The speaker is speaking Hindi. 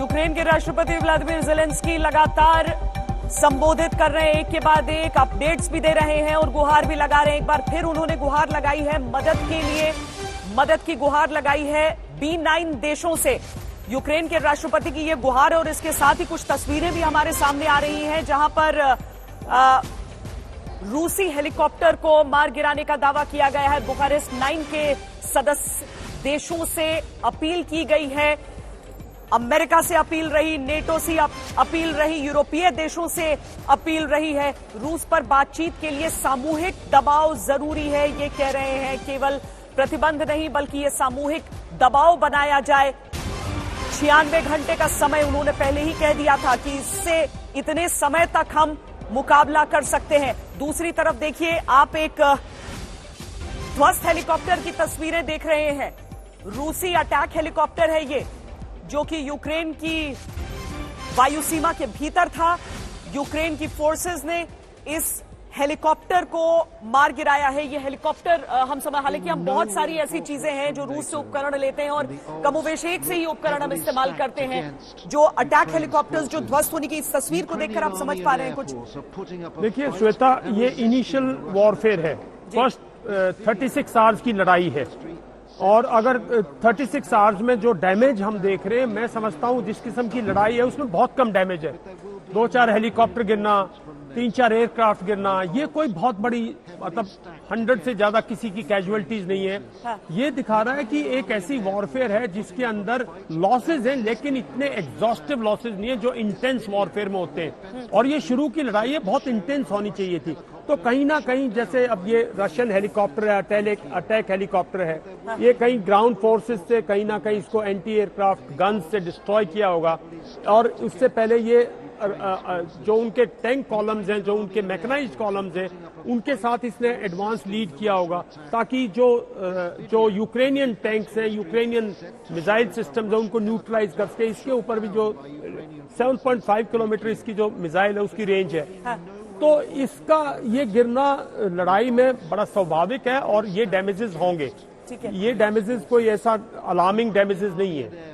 यूक्रेन के राष्ट्रपति व्लादिमीर ज़ेलेंस्की लगातार संबोधित कर रहे हैं, एक के बाद एक अपडेट्स भी दे रहे हैं और गुहार भी लगा रहे हैं। एक बार फिर उन्होंने गुहार लगाई है मदद के लिए, मदद की गुहार लगाई है B9 देशों से। यूक्रेन के राष्ट्रपति की ये गुहार और इसके साथ ही कुछ तस्वीरें भी हमारे सामने आ रही हैं, जहां पर रूसी हेलीकॉप्टर को मार गिराने का दावा किया गया है। बुखारेस्ट 9 के सदस्य देशों से अपील की गई है, अमेरिका से अपील रही, नेटो से अपील रही, यूरोपीय देशों से अपील रही है। रूस पर बातचीत के लिए सामूहिक दबाव जरूरी है, ये कह रहे हैं। केवल प्रतिबंध नहीं बल्कि ये सामूहिक दबाव बनाया जाए। 96 घंटे का समय उन्होंने पहले ही कह दिया था कि इससे इतने समय तक हम मुकाबला कर सकते हैं। दूसरी तरफ देखिए, आप एक ध्वस्त हेलीकॉप्टर की तस्वीरें देख रहे हैं। रूसी अटैक हेलीकॉप्टर है ये, जो कि यूक्रेन की वायु सीमा के भीतर था। यूक्रेन की फोर्सेस ने इस हेलीकॉप्टर को मार गिराया है। ये हेलीकॉप्टर हालांकि हम बहुत सारी ऐसी चीजें हैं जो रूस से उपकरण लेते हैं और कमोवेश एक से ही उपकरण हम इस्तेमाल करते हैं। जो अटैक हेलीकॉप्टर्स जो ध्वस्त होने की इस तस्वीर को देखकर आप समझ पा रहे हैं कुछ? देखिए श्वेता, ये इनिशियल वॉरफेयर है, फर्स्ट 36 आवर्स की लड़ाई है। और अगर 36 आवर्स में जो डैमेज हम देख रहे हैं, मैं समझता हूं जिस किस्म की लड़ाई है उसमें बहुत कम डैमेज है। 2-4 हेलीकॉप्टर गिरना, 3-4 एयरक्राफ्ट गिरना, ये कोई बहुत बड़ी मतलब 100 से ज्यादा किसी की कैजुअलिटीज नहीं है। ये दिखा रहा है कि एक ऐसी वॉरफेयर है जिसके अंदर लॉसेज हैं, लेकिन इतने एग्जॉस्टिव लॉसेज नहीं है जो इंटेंस वॉरफेयर में होते हैं। और ये शुरू की लड़ाई है, बहुत इंटेंस होनी चाहिए थी। तो कहीं ना कहीं जैसे अब ये रशियन हेलीकॉप्टर है, अटैक हेलीकॉप्टर है, ये कहीं ग्राउंड फोर्सेस से कहीं ना कहीं इसको एंटी एयरक्राफ्ट गन्स से डिस्ट्रॉय किया होगा। और उससे पहले ये जो उनके टैंक कॉलम्स हैं, जो उनके मैकेनाइज्ड कॉलम्स हैं, उनके साथ इसने एडवांस लीड किया होगा, ताकि जो यूक्रेनियन टैंक्स हैं, यूक्रेनियन मिसाइल सिस्टम्स हैं, उनको न्यूट्रलाइज कर सके। इसके ऊपर भी जो 7.5 किलोमीटर इसकी जो मिसाइल है उसकी रेंज है। तो इसका ये गिरना लड़ाई में बड़ा स्वाभाविक है और ये डैमेजेस होंगे। ये डैमेजेस कोई ऐसा अलार्मिंग डैमेजेस नहीं है।